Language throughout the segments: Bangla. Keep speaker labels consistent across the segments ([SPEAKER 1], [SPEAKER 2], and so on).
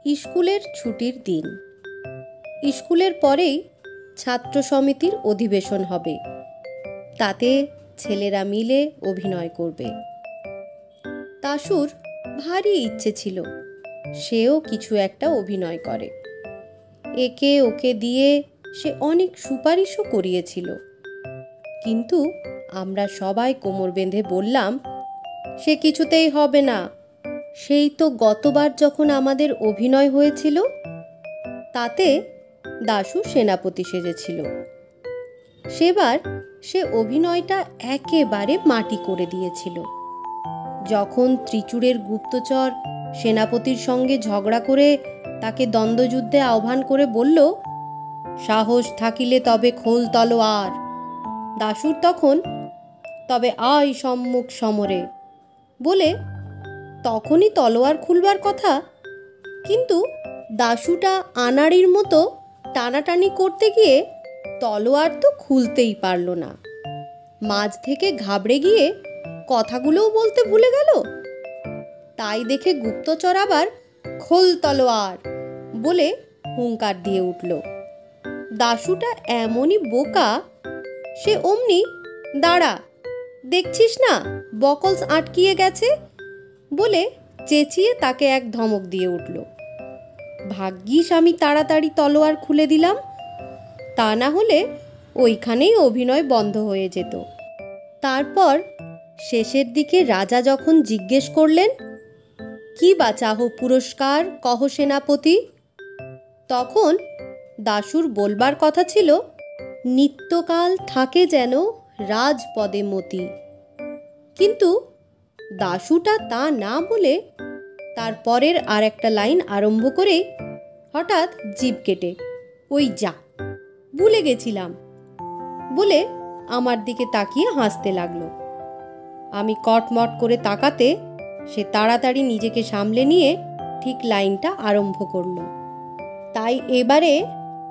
[SPEAKER 1] স্কুলের ছুটির দিন। স্কুলের পরেই ছাত্র সমিতির অধিবেশন হবে। তাতে ছেলেরা মিলে অভিনয় করবে। তাসুর ভারী ইচ্ছে ছিল সেও কিছু একটা অভিনয় করে। একে ওকে দিয়ে সে অনেক সুপারিশও করিয়েছিল, কিন্তু আমরা সবাই কোমর বেঁধে বললাম সে কিছুতেই হবে না। সেই তো গতবার যখন আমাদের অভিনয় হয়েছিল, তাতে দাশু সেনাপতি সেজেছিল। সেবার সে অভিনয়টা একেবারে মাটি করে দিয়েছিল। যখন ত্রিচূড়ের গুপ্তচর সেনাপতির সঙ্গে ঝগড়া করে তাকে দ্বন্দ্বযুদ্ধে আহ্বান করে বলল, সাহস থাকিলে তবে খোল তলোয়ার, দাশুর তখন তবে আয় সম্মুখ সমরে বলে তখনই তলোয়ার খুলবার কথা, কিন্তু দাশুটা আনাড়ির মতো টানাটানি করতে গিয়ে তলোয়ার তো খুলতেই পারল না। মাঝ থেকে ঘাবড়ে গিয়ে কথাগুলোও বলতে ভুলে গেল। তাই দেখে গুপ্তচর আবার খোল তলোয়ার বলে হুঙ্কার দিয়ে উঠল। দাশুটা এমনই বোকা, সে অমনি দাঁড়া, দেখছিস না বকলস আটকিয়ে গেছে বলে চেঁচিয়ে তাকে এক ধমক দিয়ে উঠল। ভাগ্যিস আমি তাড়াতাড়ি তলোয়ার খুলে দিলাম, তা না হলে ওইখানেই অভিনয় বন্ধ হয়ে যেত। তারপর শেষের দিকে রাজা যখন জিজ্ঞেস করলেন, কি বা চাহো পুরস্কার কহ সেনাপতি, তখন দাশুর বলবার কথা ছিল, নিত্যকাল থাকে যেন রাজপদে মতি। কিন্তু দাশুটা তা না বলে তার পরের আর একটা লাইন আরম্ভ করে হঠাৎ জিভ কেটে ওই যা ভুলে গেছিলাম বলে আমার দিকে তাকিয়ে হাসতে লাগলো। আমি কটমট করে তাকাতে সে তাড়াতাড়ি নিজেকে সামলে নিয়ে ঠিক লাইনটা আরম্ভ করলো। তাই এবারে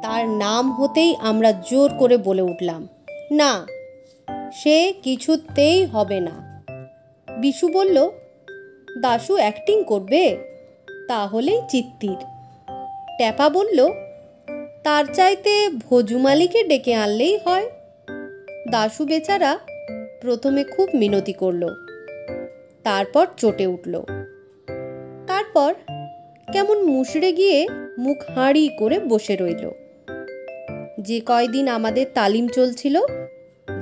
[SPEAKER 1] তার নাম হতেই আমরা জোর করে বলে উঠলাম, না, সে কিছুতেই হবে না। বিশু বলল, দাশু অ্যাক্টিং করবে, তাহলেই চিত্তির। ট্যাপা বলল, তার চাইতে ভজুমালিকে ডেকে আনলেই হয়। দাশু বেচারা প্রথমে খুব মিনতি করল, তারপর চটে উঠল। তারপর কেমন মুষড়ে গিয়ে মুখ হাঁড়ি করে বসে রইল। যে কয়দিন আমাদের তালিম চলছিল,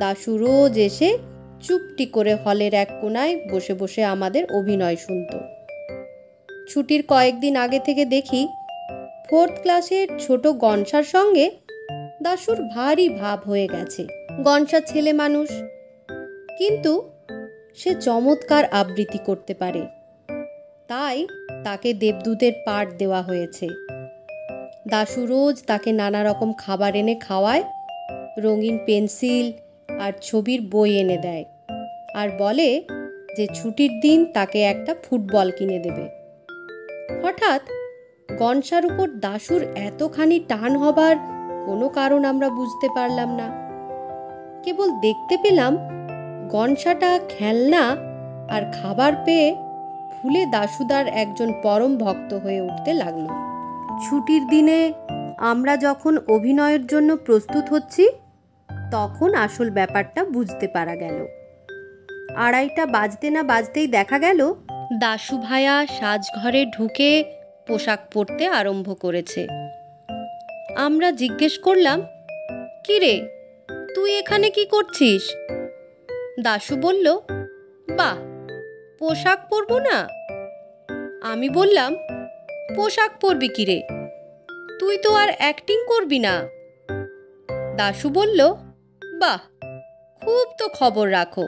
[SPEAKER 1] দাশু রোজ এসে চুপটি করে হলের এক কোনায় বসে বসে আমাদের অভিনয় শুনত। ছুটির কয়েকদিন আগে থেকে দেখি ফোর্থ ক্লাসের ছোট গনসার সঙ্গে দাশুর ভারী ভাব হয়ে গেছে। গনসা ছেলে মানুষ, কিন্তু সে চমৎকার আবৃত্তি করতে পারে, তাই তাকে দেবদূতের পাঠ দেওয়া হয়েছে। দাশু রোজ তাকে নানা রকম খাবার এনে খাওয়ায়, রঙিন পেন্সিল আর ছবির বই এনে দেয়, আর বলে যে ছুটির দিন তাকে একটা ফুটবল কিনে দেবে। হঠাৎ গনসার উপর দাশুর এতখানি টান হবার কোনো কারণ আমরা বুঝতে পারলাম না। কেবল দেখতে পেলাম গনসাটা খেলনা আর খাবার পেয়ে ফুলে দাশুদার একজন পরম ভক্ত হয়ে উঠতে লাগলো। ছুটির দিনে আমরা যখন অভিনয়ের জন্য প্রস্তুত হচ্ছি, তখন আসল ব্যাপারটা বুঝতে পারা গেল। 2:30 বাজতে না বাজতেই দেখা গেল দাশু ভায়া সাজঘরে ঢুকে পোশাক পরতে আরম্ভ করেছে। আমরা জিজ্ঞেস করলাম, কি রে, তুই এখানে কি করছিস? দাশু বলল, বাহ, পোশাক পরবো না? আমি বললাম, পোশাক পরবি কি রে, তুই তো আর অ্যাক্টিং করবি না। দাশু বলল, বাহ, খুব তো খবর রাখো,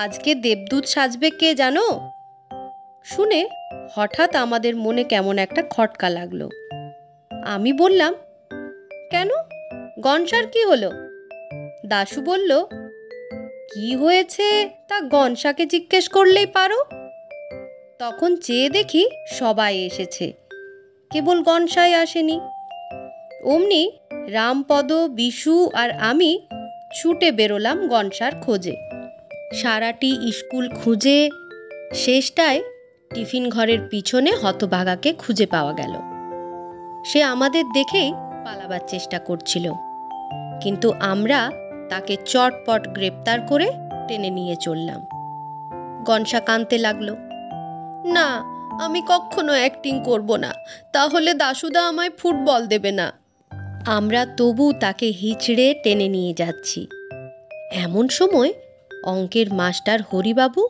[SPEAKER 1] আজকে দেবদূত সাজবে কে জানো? শুনে হঠাৎ আমাদের মনে কেমন একটা খটকা লাগলো। আমি বললাম, কেন, গনসার কি হলো? দাশু বলল, কি হয়েছে তা গনসাকে জিজ্ঞেস করলেই পারো। তখন চেয়ে দেখি সবাই এসেছে, কেবল গনসাই আসেনি। অমনি রামপদ, বিশু আর আমি ছুটে বেরোলাম গনসার খোঁজে। সারাটি স্কুল খুঁজে শেষটায় টিফিন ঘরের পিছনে হতভাগাকে খুঁজে পাওয়া গেল। সে আমাদের দেখেই পালাবার চেষ্টা করছিল, কিন্তু আমরা তাকে চটপট গ্রেপ্তার করে টেনে নিয়ে চললাম। গনসা কাঁদতে লাগলো, না, আমি কখনো অ্যাক্টিং করব না, তাহলে দাশুদা আমায় ফুটবল দেবে না। আমরা তবু তাকে হিচড়ে টেনে নিয়ে যাচ্ছি। এমন সময় অঙ্কের মাস্টার হরিবাবু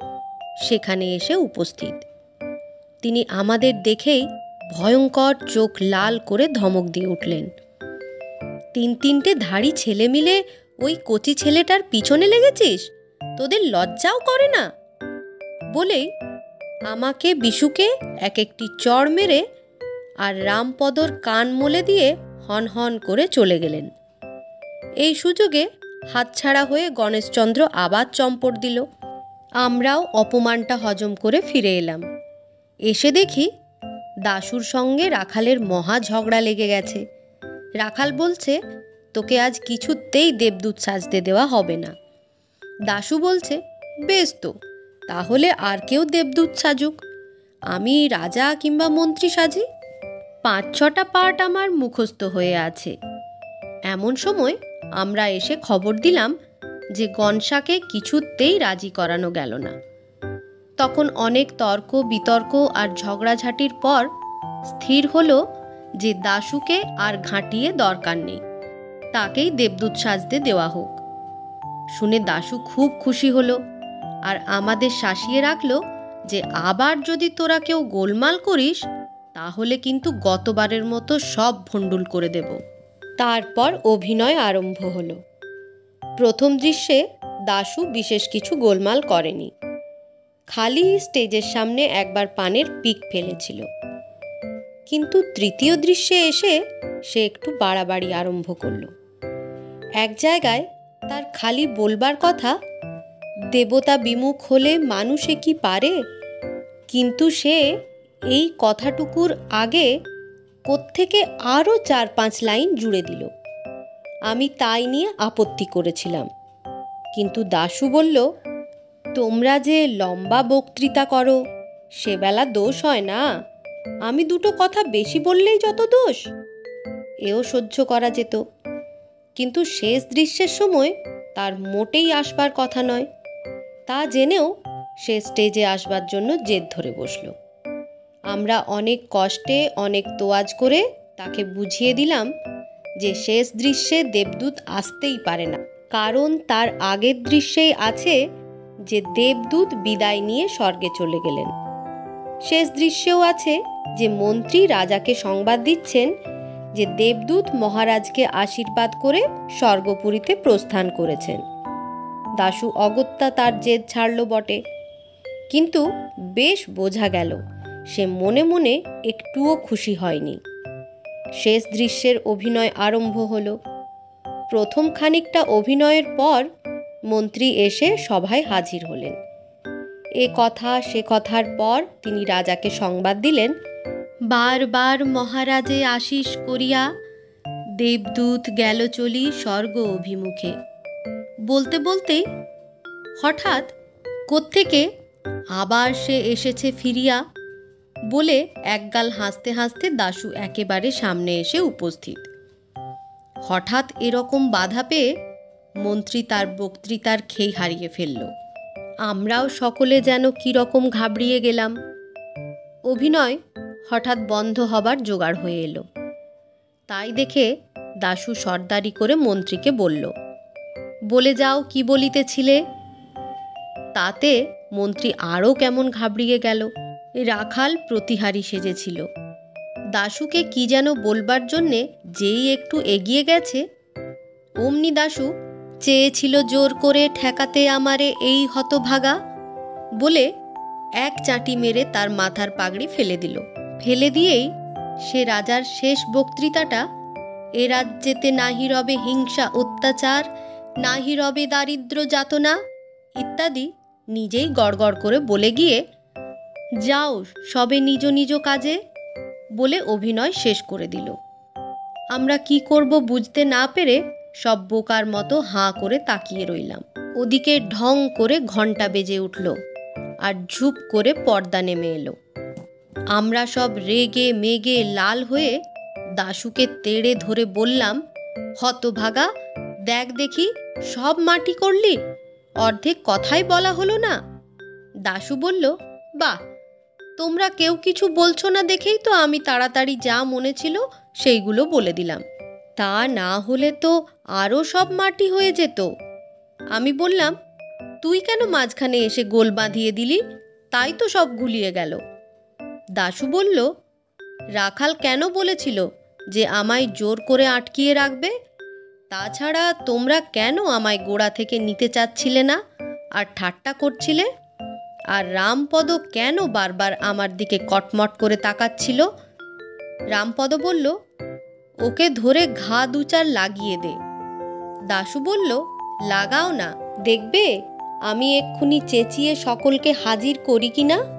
[SPEAKER 1] সেখানে এসে উপস্থিত। তিনি আমাদের দেখেই ভয়ঙ্কর চোখ লাল করে ধমক দিয়ে উঠলেন, 3-3টে ধাড়ি ছেলে মিলে ওই কচি ছেলেটার পিছনে লেগেছিস, তোদের লজ্জাও করে না? বলেই আমাকে বিশুকে এক একটি চড় মেরে আর রামপদর কান মলে দিয়ে হন হন করে চলে গেলেন। এই সুযোগে হাতছাড়া হয়ে গণেশচন্দ্র আবার চম্পট দিল। আমরাও অপমানটা হজম করে ফিরে এলাম। এসে দেখি দাশুর সঙ্গে রাখালের মহা ঝগড়া লেগে গেছে। রাখাল বলছে, তোকে আজ কিছুতেই দেবদূত সাজতে দেওয়া হবে না। দাশু বলছে, বেশ তো, তাহলে আর কেউ দেবদূত সাজুক, আমি রাজা কিংবা মন্ত্রী সাজি, 5-6টা পার্ট আমার মুখস্থ হয়ে আছে। এমন সময় আমরা এসে খবর দিলাম যে গনসাকে কিছুতেই রাজি করানো গেল না। তখন অনেক তর্ক বিতর্ক আর ঝগড়াঝাটির পর স্থির হলো যে দাশুকে আর ঘাঁটিয়ে দরকার নেই, তাকেই দেবদূত সাজতে দেওয়া হোক। শুনে দাশু খুব খুশি হলো আর আমাদের শাসিয়ে রাখলো যে আবার যদি তোরা কেউ গোলমাল করিস তাহলে কিন্তু গতবারের মতো সব ভণ্ডুল করে দেব। তারপর অভিনয় আরম্ভ হলো। প্রথম দৃশ্যে দাশু বিশেষ কিছু গোলমাল করেনি, খালি স্টেজের সামনে একবার পানের পিক ফেলেছিল। কিন্তু তৃতীয় দৃশ্যে এসে সে একটু বাড়াবাড়ি আরম্ভ করলো। এক জায়গায় তার খালি বলবার কথা, দেবতা বিমুখ হলে মানুষে কি পারে, কিন্তু সে এই কথাটুকুর আগে কোত্থেকে আরও 4-5 লাইন জুড়ে দিল। আমি তাই নিয়ে আপত্তি করেছিলাম, কিন্তু দাশু বলল, তোমরা যে লম্বা বক্তৃতা করো সেবেলা দোষ হয় না, আমি 2টো কথা বেশি বললেই যত দোষ। এও সহ্য করা যেত, কিন্তু শেষ দৃশ্যের সময় তার মোটেই আসবার কথা নয়। তা জেনেও সে স্টেজে আসবার জন্য জেদ ধরে বসল। আমরা অনেক কষ্টে অনেক তোয়াজ করে তাকে বুঝিয়ে দিলাম যে শেষ দৃশ্যে দেবদূত আসতেই পারে না, কারণ তার আগের দৃশ্যেই আছে যে দেবদূত বিদায় নিয়ে স্বর্গে চলে গেলেন। শেষ দৃশ্যেও আছে যে মন্ত্রী রাজাকে সংবাদ দিচ্ছেন যে দেবদূত মহারাজকে আশীর্বাদ করে স্বর্গপুরীতে প্রস্থান করেছেন। দাশু অগত্যা তার জেদ ছাড়ল বটে, কিন্তু বেশ বোঝা গেল সে মনে মনে একটুও খুশি হয়নি। শেষ দৃশ্যের অভিনয় আরম্ভ হলো। প্রথম খানিকটা অভিনয়ের পর মন্ত্রী এসে সভায় হাজির হলেন। এ কথা সে কথার পর তিনি রাজাকে সংবাদ দিলেন, বারবার মহারাজে আশীষ করিয়া দেবদূত গেল চলি স্বর্গ অভিমুখে। বলতে বলতে হঠাৎ কোত্থেকে আবার সে এসেছে ফিরিয়া বলে একগাল হাসতে হাসতে দাশু একেবারে সামনে এসে উপস্থিত। হঠাৎ এরকম বাধা পেয়ে মন্ত্রী তার বক্তৃতার খেই হারিয়ে ফেলল। আমরাও সকলে যেন কীরকম ঘাবড়িয়ে গেলাম। অভিনয় হঠাৎ বন্ধ হবার জোগাড় হয়ে এলো। তাই দেখে দাশু সর্দারি করে মন্ত্রীকে বলল, বলে যাও কি বলিতেছিলে। তাতে মন্ত্রী আরও কেমন ঘাবড়িয়ে গেল। রাখাল প্রতিহারী সেজেছিল। দাশুকে কি যেন বলবার জন্যে যেই একটু এগিয়ে গেছে, অমনি দাশু চেয়েছিল জোর করে ঠেকাতে আমারে এই হতভাগা বলে এক চাটি মেরে তার মাথার পাগড়ি ফেলে দিল। ফেলে দিয়েই সে রাজার শেষ বক্তৃতাটা, এ রাজ্যেতে নাহি রবে হিংসা অত্যাচার, নাহি রবে দারিদ্র যাতনা ইত্যাদি নিজেই গড়গড় করে বলে গিয়ে যাও সবে নিজ নিজ কাজে বলে অভিনয় শেষ করে দিল। আমরা কি করব বুঝতে না পেরে সব বোকার মতো হাঁ করে তাকিয়ে রইলাম। ওদিকে ঢং করে ঘণ্টা বেজে উঠল আর ঝুপ করে পর্দা নেমে এলো। আমরা সব রেগে মেগে লাল হয়ে দাশুকে তেড়ে ধরে বললাম, হতভাগা, দেখ দেখি সব মাটি করলি, অর্ধেক কথাই বলা হলো না। দাশু বলল, বাহ, তোমরা কেউ কিছু বলছো না দেখেই তো আমি তাড়াতাড়ি যা মনে ছিল সেইগুলো বলে দিলাম। তা না হলে তো আরও সব মাটি হয়ে যেত। আমি বললাম, তুই কেন মাঝখানে এসে গোল বাঁধিয়ে দিলি? তাই তো সব গুলিয়ে গেল। দাশু বলল, রাখাল কেন বলেছিল যে আমায় জোর করে আটকিয়ে রাখবে? তাছাড়া তোমরা কেন আমায় গোড়া থেকে নিতে চাচ্ছিলে না আর ঠাট্টা করছিলে? আর রামপদ কেন বারবার আমার দিকে কটমট করে তাকাচ্ছিল? রামপদ বলল, ওকে ধরে ঘা দুচার লাগিয়ে দে। দাশু বলল, লাগাও না, দেখবে আমি এক্ষুনি চেঁচিয়ে সকলকে হাজির করি কিনা।